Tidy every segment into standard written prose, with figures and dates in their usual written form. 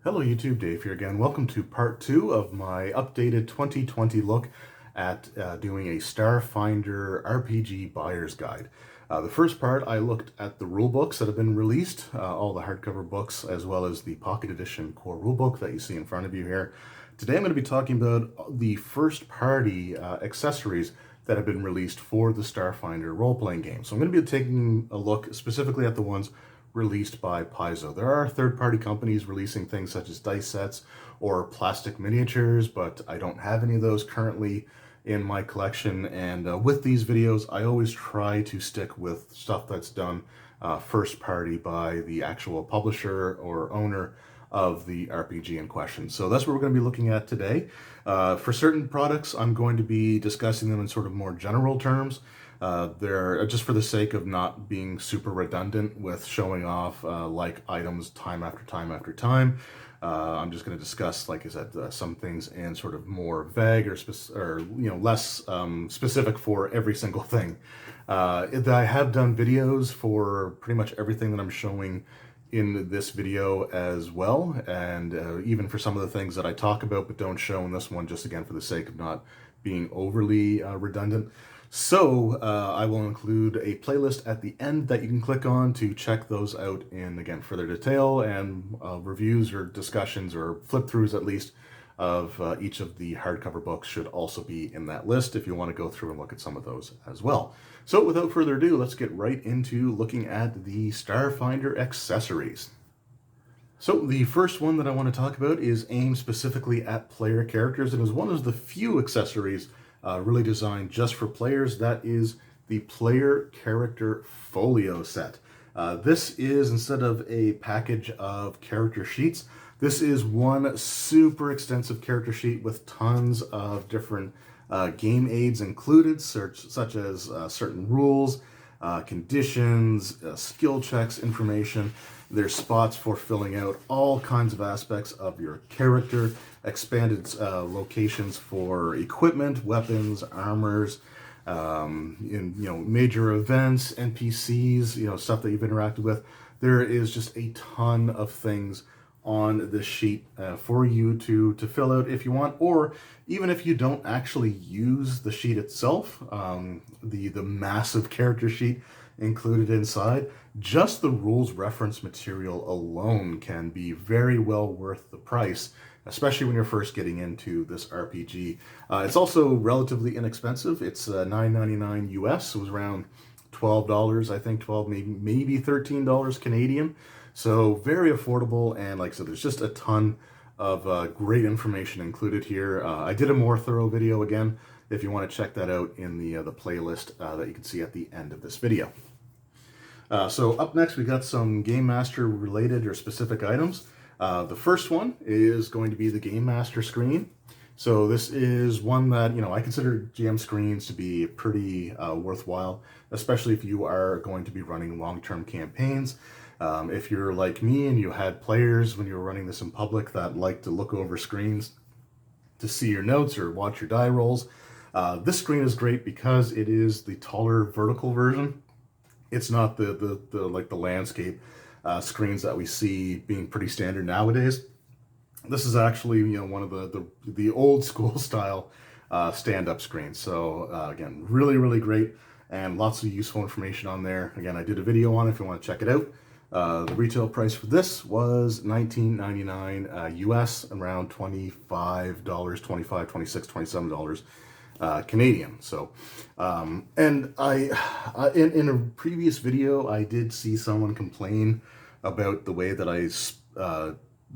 Hello YouTube, Dave here again. Welcome to part 2 of my updated 2020 look at doing a Starfinder RPG buyer's guide. The first part I looked at the rule books that have been released, all the hardcover books as well as the pocket edition core rulebook that you see in front of you here. Today I'm going to be talking about the first party accessories that have been released for the Starfinder role-playing game. So I'm going to be taking a look specifically at the ones released by Paizo. There are third-party companies releasing things such as dice sets or plastic miniatures, but I don't have any of those currently in my collection. And with these videos, I always try to stick with stuff that's done first party by the actual publisher or owner of the RPG in question. So that's what we're going to be looking at today. For certain products, I'm going to be discussing them in sort of more general terms. They're just for the sake of not being super redundant with showing off like items time after time after time. I'm just going to discuss, like I said, some things in sort of more vague or less specific for every single thing. I have done videos for pretty much everything that I'm showing in this video as well, and even for some of the things that I talk about but don't show in this one, just again for the sake of not being overly redundant. So I will include a playlist at the end that you can click on to check those out in, again, further detail, and reviews or discussions or flip-throughs at least of each of the hardcover books should also be in that list if you want to go through and look at some of those as well. So without further ado, let's get right into looking at the Starfinder accessories. So the first one that I want to talk about is aimed specifically at player characters, and is one of the few accessories really designed just for players. That is the player character folio set. This is, instead of a package of character sheets, this is one super extensive character sheet with tons of different game aids included, such as certain rules, conditions, skill checks, information. There's spots for filling out all kinds of aspects of your character, expanded locations for equipment, weapons, armors, major events, NPCs, stuff that you've interacted with. There is just a ton of things on this sheet for you to fill out if you want, or even if you don't actually use the sheet itself, the massive character sheet included inside, just the rules reference material alone can be very well worth the price, especially when you're first getting into this RPG. It's also relatively inexpensive. It's $9.99 US. It was around $12, I think, maybe $13 Canadian. So very affordable, and like I said, there's just a ton of great information included here. I did a more thorough video again, if you want to check that out in the playlist that you can see at the end of this video. So up next, we got some Game Master related or specific items. The first one is going to be the Game Master screen. So this is one that, I consider GM screens to be pretty worthwhile, especially if you are going to be running long-term campaigns. If you're like me and you had players when you were running this in public that like to look over screens to see your notes or watch your die rolls, this screen is great because it is the taller vertical version. It's not the landscape screens that we see being pretty standard nowadays. This is actually one of the old school style stand-up screens. So again, really great, and lots of useful information on there. Again, I did a video on it if you want to check it out. The retail price for this was $19.99 US, around $25, $25, $26, $27 Canadian. So, and in a previous video, I did see someone complain about the way that I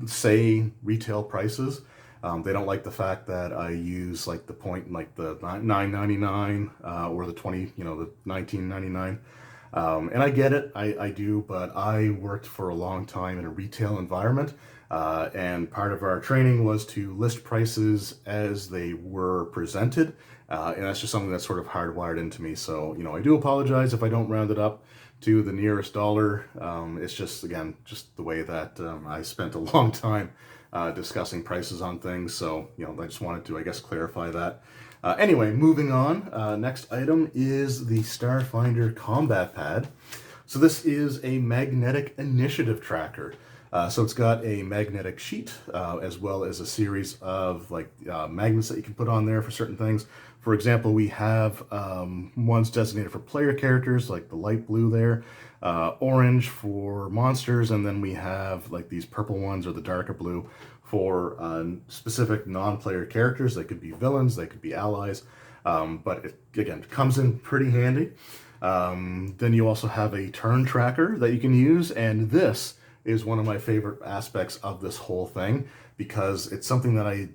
say retail prices. They don't like the fact that I use like the point, like the $9.99 or the the $19.99. And I get it, I do, but I worked for a long time in a retail environment, and part of our training was to list prices as they were presented, and that's just something that's sort of hardwired into me. So, I do apologize if I don't round it up to the nearest dollar. It's just, again, just the way that I spent a long time discussing prices on things, so, I just wanted to, I guess, clarify that. Anyway, moving on, next item is the Starfinder Combat Pad. So this is a magnetic initiative tracker. So it's got a magnetic sheet as well as a series of like magnets that you can put on there for certain things. For example, we have ones designated for player characters, like the light blue there, orange for monsters, and then we have like these purple ones or the darker blue for specific non-player characters. They could be villains, they could be allies, but it, again, comes in pretty handy. Then you also have a turn tracker that you can use, and this is one of my favorite aspects of this whole thing because it's something that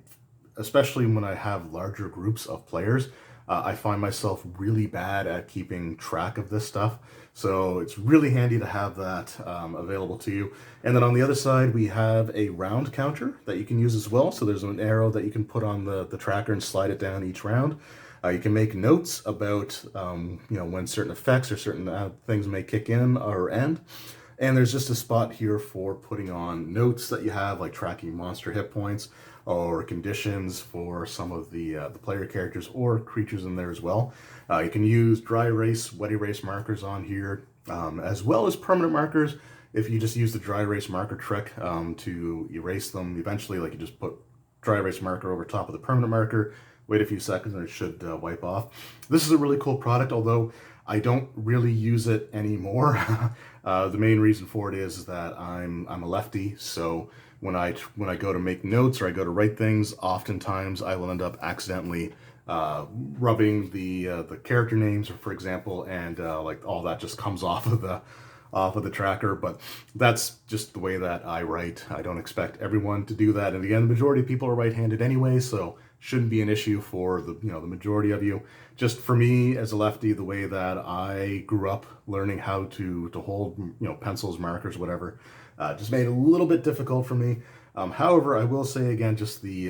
especially when I have larger groups of players, I find myself really bad at keeping track of this stuff. So it's really handy to have that available to you. And then on the other side, we have a round counter that you can use as well. So there's an arrow that you can put on the tracker and slide it down each round. You can make notes about when certain effects or certain things may kick in or end. And there's just a spot here for putting on notes that you have, like tracking monster hit points or conditions for some of the player characters or creatures in there as well. You can use dry erase, wet erase markers on here, as well as permanent markers. If you just use the dry erase marker trick to erase them, eventually, like you just put dry erase marker over top of the permanent marker, wait a few seconds, and it should wipe off. This is a really cool product, although I don't really use it anymore. The main reason for it is that I'm a lefty, so when I go to make notes or I go to write things, oftentimes I will end up accidentally rubbing the character names, for example, and like all that just comes off of the tracker. But that's just the way that I write. I don't expect everyone to do that, and again, the majority of people are right-handed anyway, so shouldn't be an issue for the majority of you. Just for me as a lefty, the way that I grew up learning how to hold pencils, markers, whatever, just made it a little bit difficult for me. However, I will say again, just the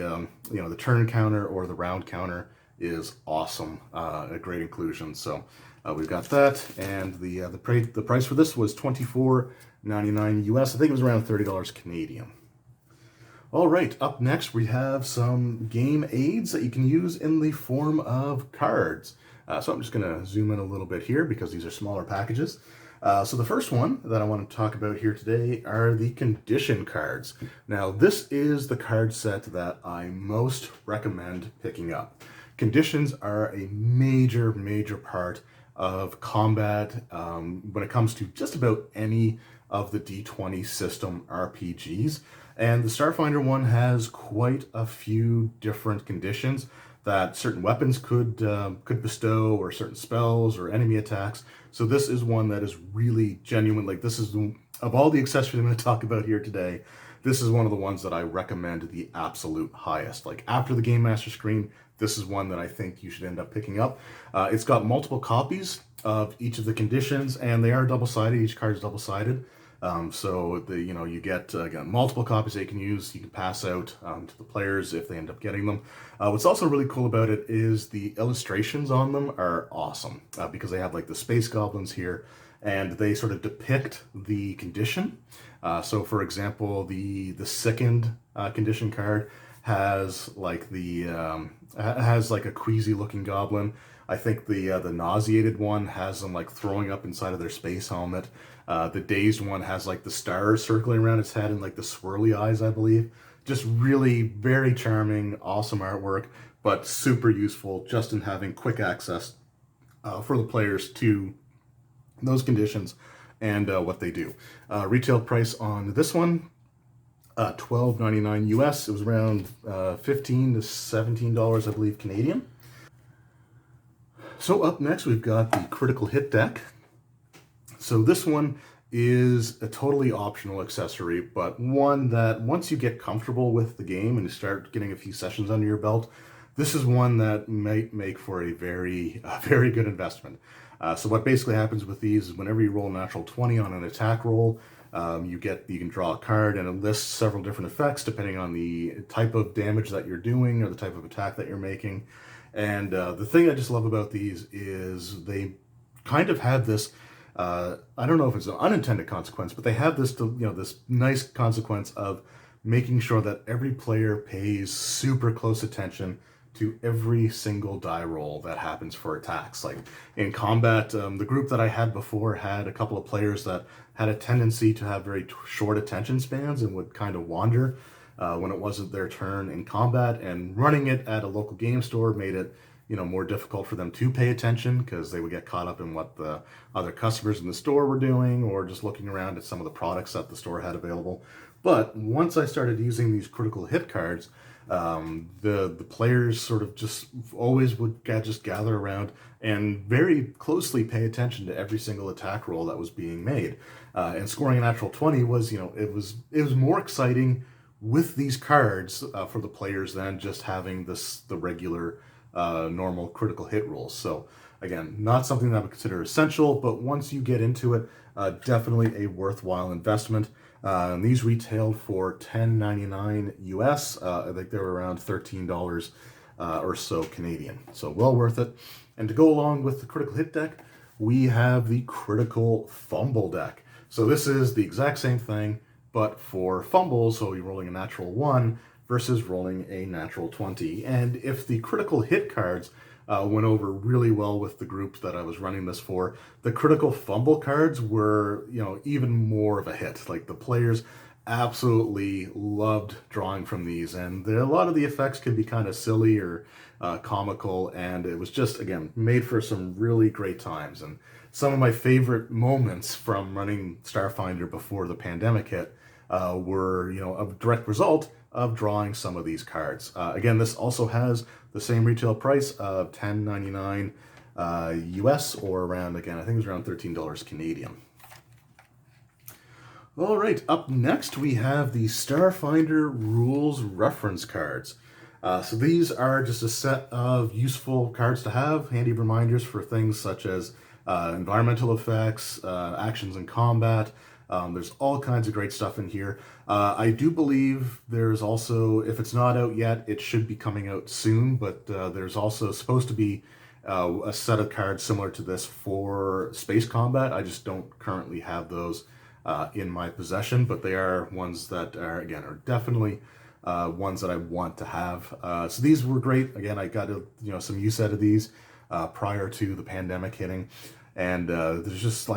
the turn counter or the round counter is awesome, a great inclusion. So we've got that, and the price for this was $24.99 US. I think it was around $30 Canadian. All right, up next we have some game aids that you can use in the form of cards. So I'm just going to zoom in a little bit here because these are smaller packages. So the first one that I want to talk about here today are the condition cards. Now this is the card set that I most recommend picking up. Conditions are a major part of combat when it comes to just about any of the D20 system RPGs. And the Starfinder one has quite a few different conditions that certain weapons could bestow, or certain spells or enemy attacks. So this is one that is really genuine. Like, this is, of all the accessories I'm going to talk about here today, this is one of the ones that I recommend the absolute highest. Like, after the Game Master screen, this is one that I think you should end up picking up. It's got multiple copies of each of the conditions, and they are double-sided. Each card is double-sided. So you get again multiple copies that you can use. You can pass out to the players if they end up getting them. What's also really cool about it is the illustrations on them are awesome because they have like the space goblins here, and they sort of depict the condition. So for example, the second condition card has like has like a queasy looking goblin. I think the nauseated one has them like throwing up inside of their space helmet. The dazed one has like the stars circling around its head and like the swirly eyes, I believe. Just really very charming, awesome artwork, but super useful just in having quick access for the players to those conditions and what they do. Retail price on this one, $12.99 US. It was around $15 to $17, I believe, Canadian. So up next, we've got the Critical Hit deck. So this one is a totally optional accessory, but one that once you get comfortable with the game and you start getting a few sessions under your belt, this is one that might make for a very good investment. So what basically happens with these is whenever you roll a natural 20 on an attack roll, you can draw a card, and it lists several different effects depending on the type of damage that you're doing or the type of attack that you're making. And the thing I just love about these is they kind of have this, I don't know if it's an unintended consequence, but they have this, this nice consequence of making sure that every player pays super close attention to every single die roll that happens for attacks. Like in combat, the group that I had before had a couple of players that had a tendency to have very short attention spans and would kind of wander when it wasn't their turn in combat, and running it at a local game store made it more difficult for them to pay attention because they would get caught up in what the other customers in the store were doing or just looking around at some of the products that the store had available. But once I started using these critical hit cards, the players sort of just always would just gather around and very closely pay attention to every single attack roll that was being made. And scoring a natural 20 was, it was more exciting with these cards for the players than just having the regular normal critical hit rolls. So again, not something that I would consider essential, but once you get into it, definitely a worthwhile investment. These retailed for $10.99 US. I think they were around $13 or so Canadian. So well worth it. And to go along with the critical hit deck, we have the critical fumble deck. So this is the exact same thing, but for fumbles. So you're rolling a natural 1 versus rolling a natural 20. And if the critical hit cards went over really well with the group that I was running this for, the critical fumble cards were, even more of a hit. Like the players absolutely loved drawing from these, and a lot of the effects can be kind of silly or comical, and it was just, again, made for some really great times. And some of my favorite moments from running Starfinder before the pandemic hit were, a direct result of drawing some of these cards. Again, this also has the same retail price of $10.99 US, or around, again, I think it was around $13 Canadian. All right, up next we have the Starfinder Rules Reference Cards. So these are just a set of useful cards to have, handy reminders for things such as environmental effects, actions in combat. There's all kinds of great stuff in here. I do believe there's also, if it's not out yet, it should be coming out soon, but there's also supposed to be a set of cards similar to this for space combat. I just don't currently have those in my possession, but they are ones that are definitely ones that I want to have. So these were great. Again, I got some use out of these prior to the pandemic hitting. And there's just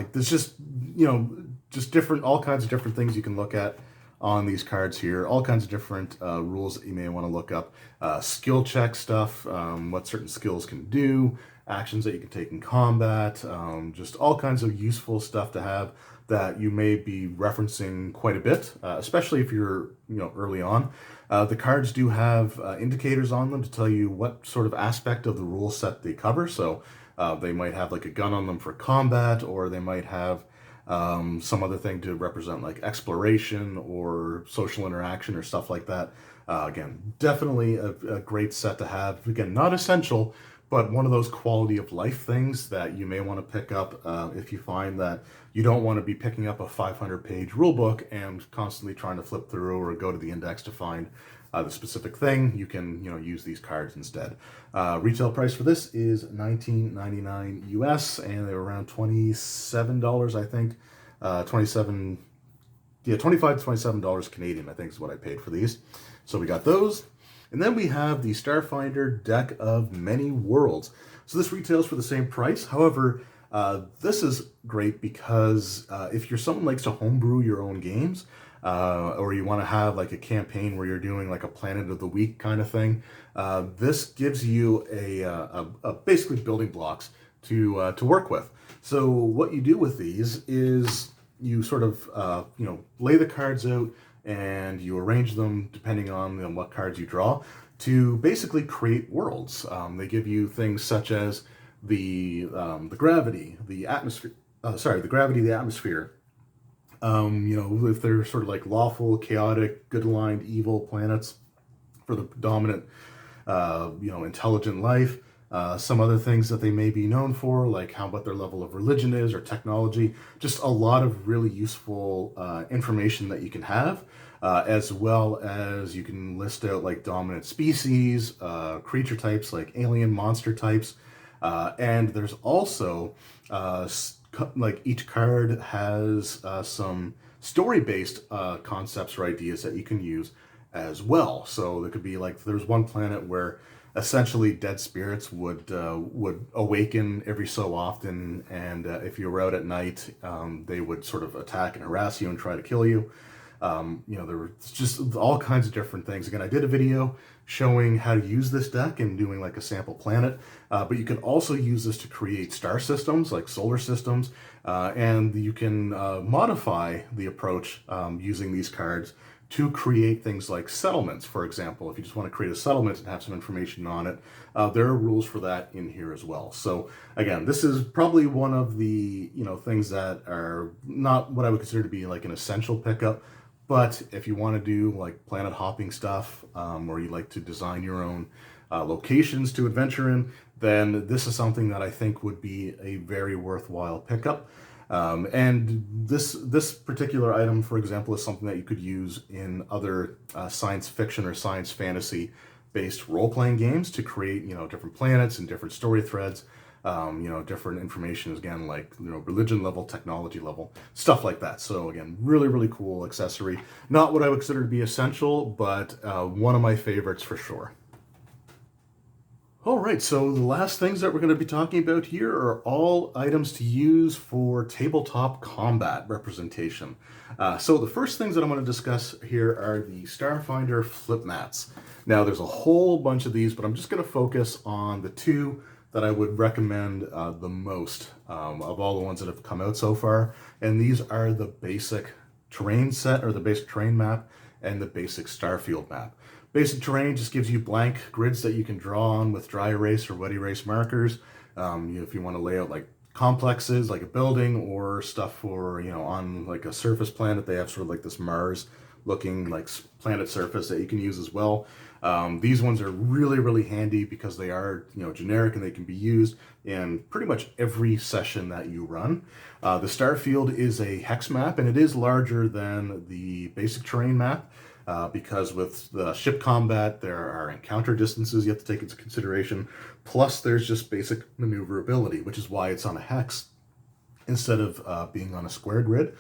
different, all kinds of different things you can look at on these cards here. All kinds of different rules that you may want to look up. Skill check stuff, what certain skills can do, actions that you can take in combat, just all kinds of useful stuff to have that you may be referencing quite a bit, especially if you're early on. The cards do have indicators on them to tell you what sort of aspect of the rule set they cover. So they might have like a gun on them for combat, or they might have some other thing to represent like exploration or social interaction or stuff like that. Again, definitely a great set to have. Again, not essential, but one of those quality of life things that you may want to pick up if you find that you don't want to be picking up a 500-page rule book and constantly trying to flip through or go to the index to find the specific thing. You can use these cards instead. Retail price for this is $19.99 US, and they were around $27, I think. $25 to $27 Canadian, I think, is what I paid for these. So we got those. And then we have the Starfinder Deck of Many Worlds. So this retails for the same price. However, this is great because if you're someone who likes to homebrew your own games, or you want to have like a campaign where you're doing like a Planet of the Week kind of thing, this gives you a basically building blocks to work with. So what you do with these is you sort of lay the cards out, and you arrange them depending on what cards you draw to basically create worlds. They give you things such as the gravity, the atmosphere. The gravity, the atmosphere. If they're sort of like lawful, chaotic, good aligned, evil planets for the dominant, intelligent life. Some other things that they may be known for, like what their level of religion is or technology. Just a lot of really useful information that you can have, as well as you can list out like dominant species, creature types like alien monster types, and there's also like each card has some story-based concepts or ideas that you can use as well. So there could be like, there's one planet where essentially dead spirits would awaken every so often, and if you were out at night, they would sort of attack and harass you and try to kill you. There were just all kinds of different things. Again, I did a video showing how to use this deck and doing like a sample planet, but you can also use this to create star systems, like solar systems, and you can modify the approach using these cards to create things like settlements. For example, if you just want to create a settlement and have some information on it, there are rules for that in here as well. So again, this is probably one of the things that are not what I would consider to be like an essential pickup. But if you want to do like planet hopping stuff, or you like to design your own locations to adventure in, then this is something that I think would be a very worthwhile pickup. And this particular item, for example, is something that you could use in other science fiction or science fantasy based role-playing games to create, different planets and different story threads, different information, again, like, religion level, technology level, stuff like that. So again, really, really cool accessory. Not what I would consider to be essential, but one of my favorites for sure. All right, so the last things that we're going to be talking about here are all items to use for tabletop combat representation. So the first things that I'm going to discuss here are the Starfinder flip mats. Now, there's a whole bunch of these, but I'm just going to focus on the two that I would recommend the most of all the ones that have come out so far. And these are the basic terrain set, or the basic terrain map, and the basic Starfield map. Basic terrain just gives you blank grids that you can draw on with dry erase or wet erase markers. If you want to lay out like complexes, like a building, or stuff for, on like a surface planet, they have sort of like this Mars looking like planet surface that you can use as well. These ones are really, really handy because they are, generic, and they can be used in pretty much every session that you run. The Starfield is a hex map, and it is larger than the basic terrain map. Because with the ship combat, there are encounter distances you have to take into consideration. Plus, there's just basic maneuverability, which is why it's on a hex instead of being on a square grid.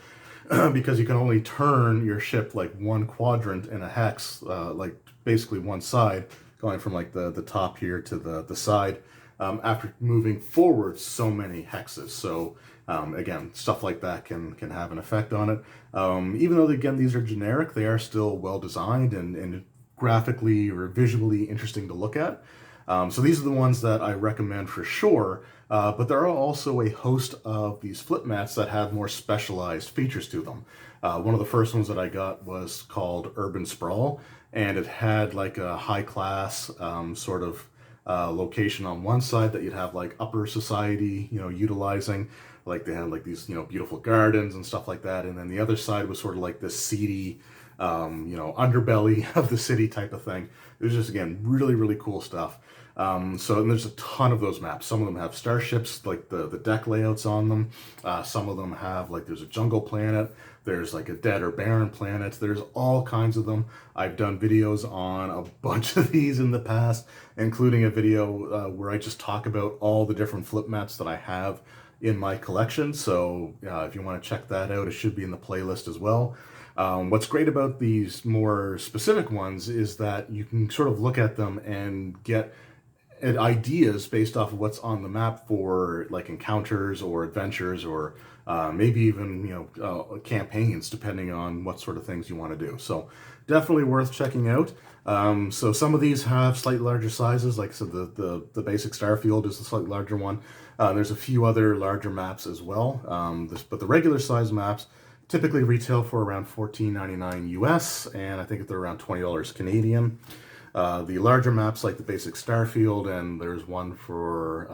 Because you can only turn your ship like one quadrant in a hex, like basically one side, going from like the top here to the side, after moving forward so many hexes. So again, stuff like that can have an effect on it. Even though, again, these are generic, they are still well designed and graphically or visually interesting to look at. So these are the ones that I recommend for sure. But there are also a host of these flip mats that have more specialized features to them. One of the first ones that I got was called Urban Sprawl, and it had like a high class sort of location on one side that you'd have like upper society, utilizing. Like they had like these, beautiful gardens and stuff like that. And then the other side was sort of like this seedy, underbelly of the city type of thing. It was just, again, really, really cool stuff. And there's a ton of those maps. Some of them have starships, like the deck layouts on them. Some of them have, like, there's a jungle planet. There's like a dead or barren planet. There's all kinds of them. I've done videos on a bunch of these in the past, including a video where I just talk about all the different flip mats that I have in my collection. So if you want to check that out, it should be in the playlist as well. What's great about these more specific ones is that you can sort of look at them and get ideas based off of what's on the map for like encounters or adventures, or maybe even campaigns, depending on what sort of things you want to do. So definitely worth checking out. So some of these have slightly larger sizes, like so the basic Starfield is the slightly larger one. There's a few other larger maps as well, but the regular size maps typically retail for around $14.99 US, and I think they're around $20 Canadian. The larger maps, like the basic Starfield, and there's one for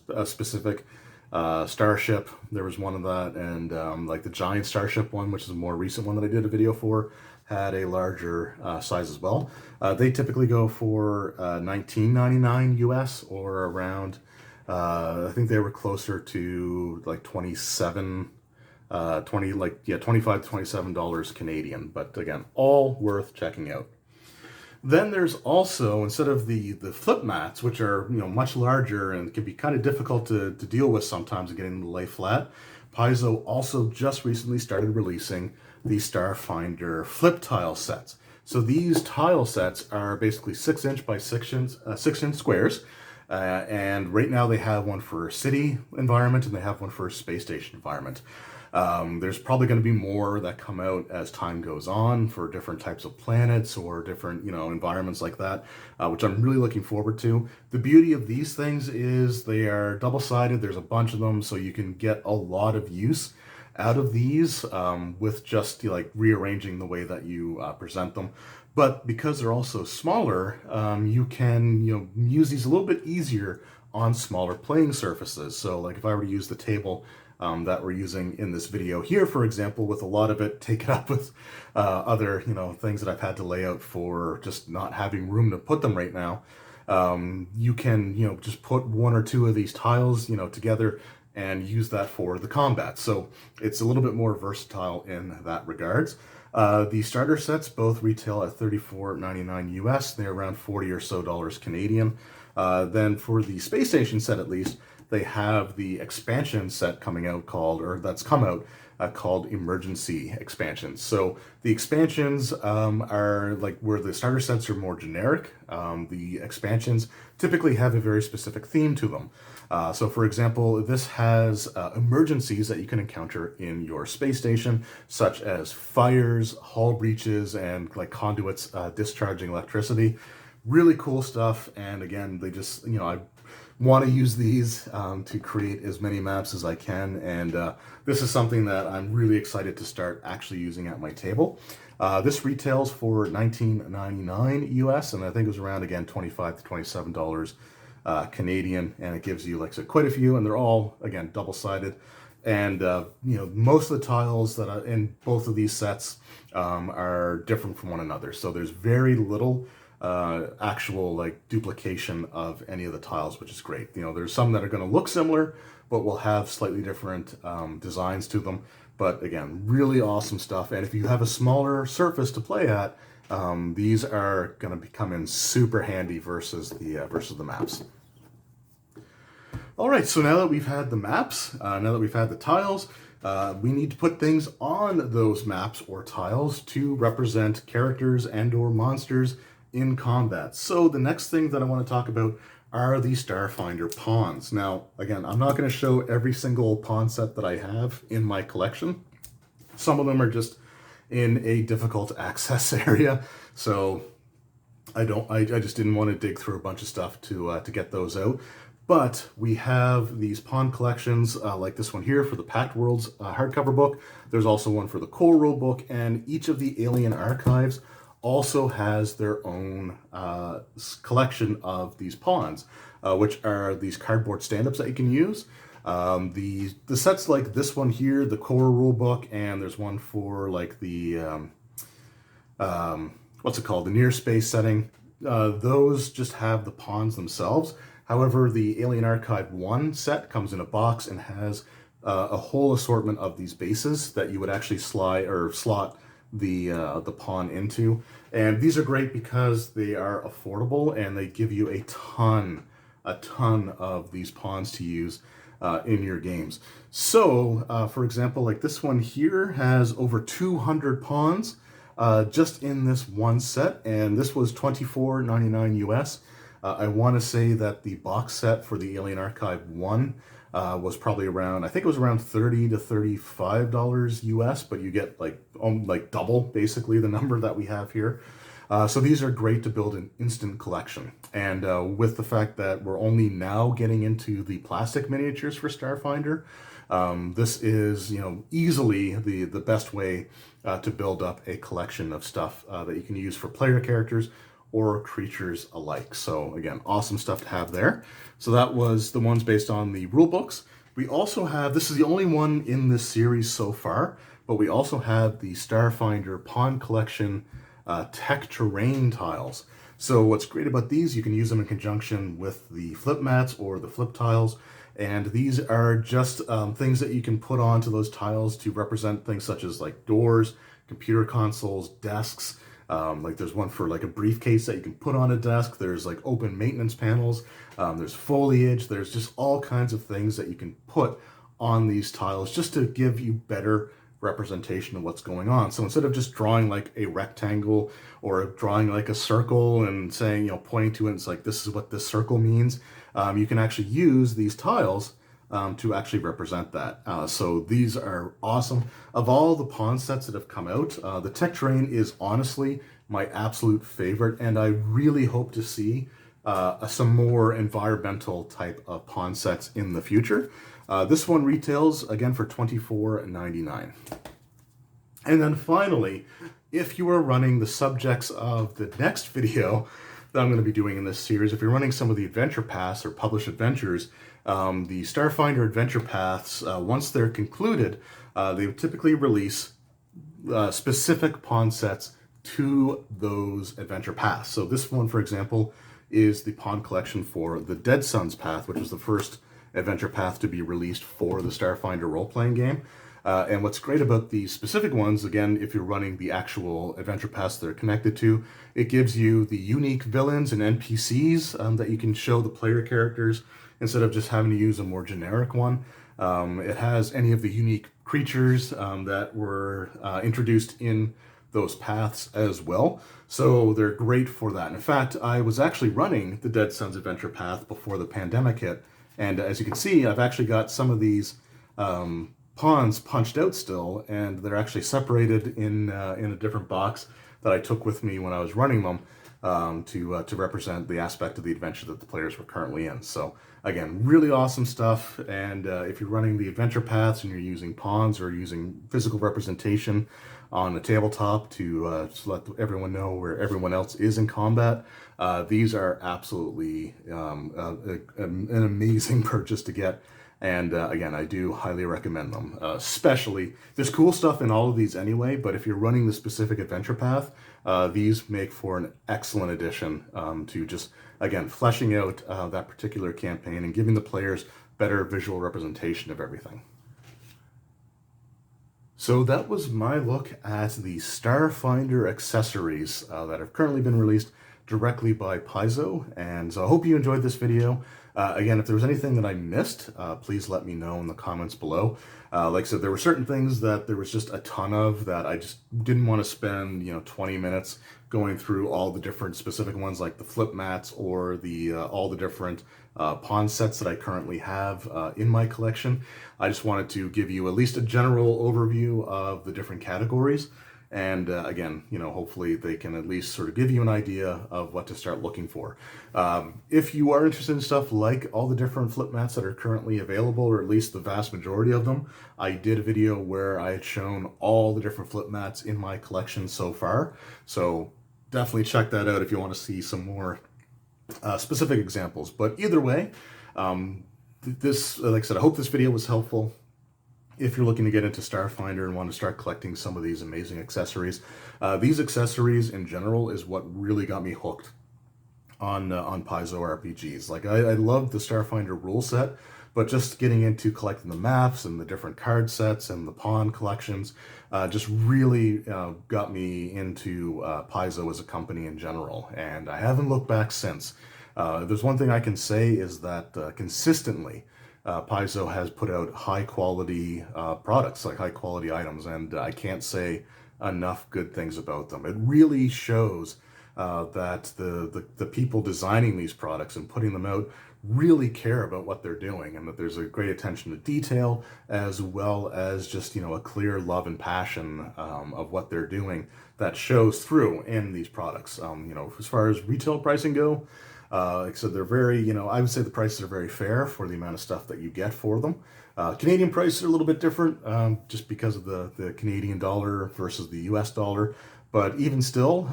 a specific starship. There was one of that, and like the giant starship one, which is a more recent one that I did a video for, had a larger size as well. They typically go for $19.99 US, or around, I think they were closer to like 27, 20, like, yeah, $25 to $27 Canadian. But again, all worth checking out. Then there's also, instead of the flip mats, which are much larger and can be kind of difficult to deal with sometimes, getting them to lay flat, Paizo also just recently started releasing the Starfinder flip tile sets. So these tile sets are basically 6" by 6" squares. And right now they have one for a city environment and they have one for a space station environment. There's probably going to be more that come out as time goes on for different types of planets or different, environments like that, which I'm really looking forward to. The beauty of these things is they are double-sided. There's a bunch of them, so you can get a lot of use out of these with just like rearranging the way that you present them. But because they're also smaller, you can use these a little bit easier on smaller playing surfaces. So like if I were to use the table that we're using in this video here, for example, with a lot of it taken up with other things that I've had to lay out for just not having room to put them right now, you can just put one or two of these tiles together and use that for the combat. So it's a little bit more versatile in that regards. The starter sets both retail at $34.99 US. They're around $40 or so Canadian. Then for the space station set, at least, they have the expansion set coming out called emergency expansions. So the expansions are like where the starter sets are more generic. The expansions typically have a very specific theme to them. So for example, this has emergencies that you can encounter in your space station, such as fires, hull breaches, and like conduits discharging electricity. Really cool stuff. And again, they just, I want to use these to create as many maps as I can. And this is something that I'm really excited to start actually using at my table. This retails for $19.99 US, and I think it was around, again, $25 to $27 Canadian, and it gives you, like I said, quite a few, and they're all, again, double-sided. And, most of the tiles that are in both of these sets are different from one another. So there's very little actual like duplication of any of the tiles, which is great. There's some that are going to look similar, but will have slightly different designs to them. But again, really awesome stuff. And if you have a smaller surface to play at, these are going to come in super handy versus the maps. All right, so now that we've had the maps, now that we've had the tiles, we need to put things on those maps or tiles to represent characters and or monsters in combat. So the next thing that I want to talk about are the Starfinder pawns. Now, again, I'm not going to show every single pawn set that I have in my collection. Some of them are just in a difficult access area, so I just didn't want to dig through a bunch of stuff to get those out. But we have these pawn collections like this one here for the Pact Worlds hardcover book. There's also one for the core rule book, and each of the Alien Archives also has their own collection of these pawns, which are these cardboard stand-ups that you can use. The sets like this one here, the core rule book, and there's one for like the what's it called, the near space setting. Those just have the pawns themselves. However, the Alien Archive 1 set comes in a box and has a whole assortment of these bases that you would actually slot the pawn into. And these are great because they are affordable and they give you a ton of these pawns to use in your games. So, for example, like this one here has over 200 pawns just in this one set, and this was $24.99 US. I want to say that the box set for the Alien Archive 1 was probably around, I think it was around $30 to $35 US, but you get like double basically the number that we have here. So these are great to build an instant collection. And with the fact that we're only now getting into the plastic miniatures for Starfinder, this is, easily the best way to build up a collection of stuff that you can use for player characters or creatures alike. So again, awesome stuff to have there. So that was the ones based on the rule books. We also have, this is the only one in this series so far, but we also have the Starfinder Pawn Collection Tech Terrain tiles. So what's great about these, you can use them in conjunction with the flip mats or the flip tiles. And these are just things that you can put onto those tiles to represent things such as like doors, computer consoles, desks. Like there's one for like a briefcase that you can put on a desk. There's like open maintenance panels. There's foliage. There's just all kinds of things that you can put on these tiles just to give you better representation of what's going on. So instead of just drawing like a rectangle or drawing like a circle and saying, pointing to it, it's like, this is what this circle means. You can actually use these tiles to actually represent that. So these are awesome. Of all the pawn sets that have come out, the Tech Terrain is honestly my absolute favorite, and I really hope to see some more environmental type of pawn sets in the future. This one retails, again, for $24.99. And then finally, if you are running the subjects of the next video that I'm going to be doing in this series, if you're running some of the adventure paths or published adventures, the Starfinder adventure paths, once they're concluded, they typically release specific pawn sets to those adventure paths. So this one, for example, is the pawn collection for the Dead Suns path, which is the first adventure path to be released for the Starfinder role-playing game. And what's great about the specific ones, again, if you're running the actual adventure paths they're connected to, it gives you the unique villains and NPCs that you can show the player characters instead of just having to use a more generic one. It has any of the unique creatures that were introduced in those paths as well. So they're great for that. In fact, I was actually running the Dead Suns adventure path before the pandemic hit. And as you can see, I've actually got some of these pawns punched out still, and they're actually separated in a different box that I took with me when I was running them to represent the aspect of the adventure that the players were currently in. So again, really awesome stuff. And if you're running the adventure paths and you're using pawns or using physical representation on a tabletop to let everyone know where everyone else is in combat, these are absolutely an amazing purchase to get. And again, I do highly recommend them. Especially, there's cool stuff in all of these anyway, but if you're running the specific adventure path, these make for an excellent addition to just, again, fleshing out that particular campaign and giving the players better visual representation of everything. So that was my look at the Starfinder accessories that have currently been released directly by Paizo, and so I hope you enjoyed this video. Again, if there was anything that I missed, please let me know in the comments below. Like I said, there were certain things that there was just a ton of that I just didn't want to spend 20 minutes going through all the different specific ones, like the flip mats or the all the different pawn sets that I currently have in my collection. I just wanted to give you at least a general overview of the different categories. And again, hopefully they can at least sort of give you an idea of what to start looking for. If you are interested in stuff like all the different flip mats that are currently available, or at least the vast majority of them, I did a video where I had shown all the different flip mats in my collection so far. So definitely check that out if you want to see some more specific examples. But either way, like I said, I hope this video was helpful. If you're looking to get into Starfinder and want to start collecting some of these amazing accessories, these accessories in general is what really got me hooked on Paizo RPGs. Like I love the Starfinder rule set, but just getting into collecting the maps and the different card sets and the pawn collections just really got me into Paizo as a company in general, and I haven't looked back since. There's one thing I can say is that consistently, Paizo has put out high quality products, like high quality items, and I can't say enough good things about them. It really shows that the people designing these products and putting them out really care about what they're doing, and that there's a great attention to detail, as well as just a clear love and passion of what they're doing that shows through in these products. As far as retail pricing go, like I said, they're very, I would say the prices are very fair for the amount of stuff that you get for them. Canadian prices are a little bit different just because of the Canadian dollar versus the US dollar. But even still,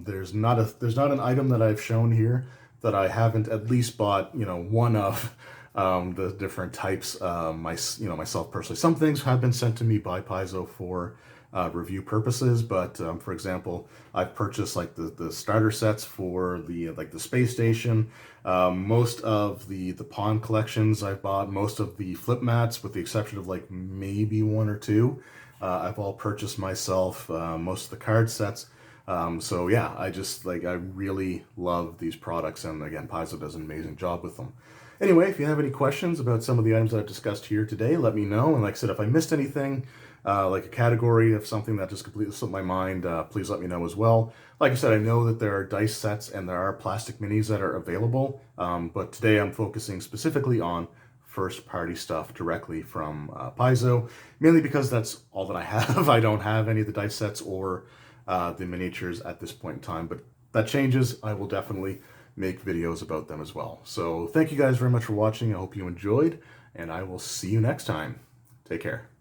there's not an item that I've shown here that I haven't at least bought, one of the different types myself personally. Some things have been sent to me by Paizo for review purposes, but for example, I've purchased like the starter sets for the space station, most of the pawn collections I've bought, most of the flip mats with the exception of like maybe one or two, I've all purchased myself, most of the card sets. So yeah, I really love these products, and again, Paizo does an amazing job with them. Anyway, if you have any questions about some of the items that I've discussed here today, let me know. And like I said, if I missed anything, like a category of something that just completely slipped my mind, please let me know as well. Like I said, I know that there are dice sets and there are plastic minis that are available, but today I'm focusing specifically on first-party stuff directly from Paizo, mainly because that's all that I have. I don't have any of the dice sets or the miniatures at this point in time, but that changes. I will definitely make videos about them as well. So thank you guys very much for watching. I hope you enjoyed, and I will see you next time. Take care.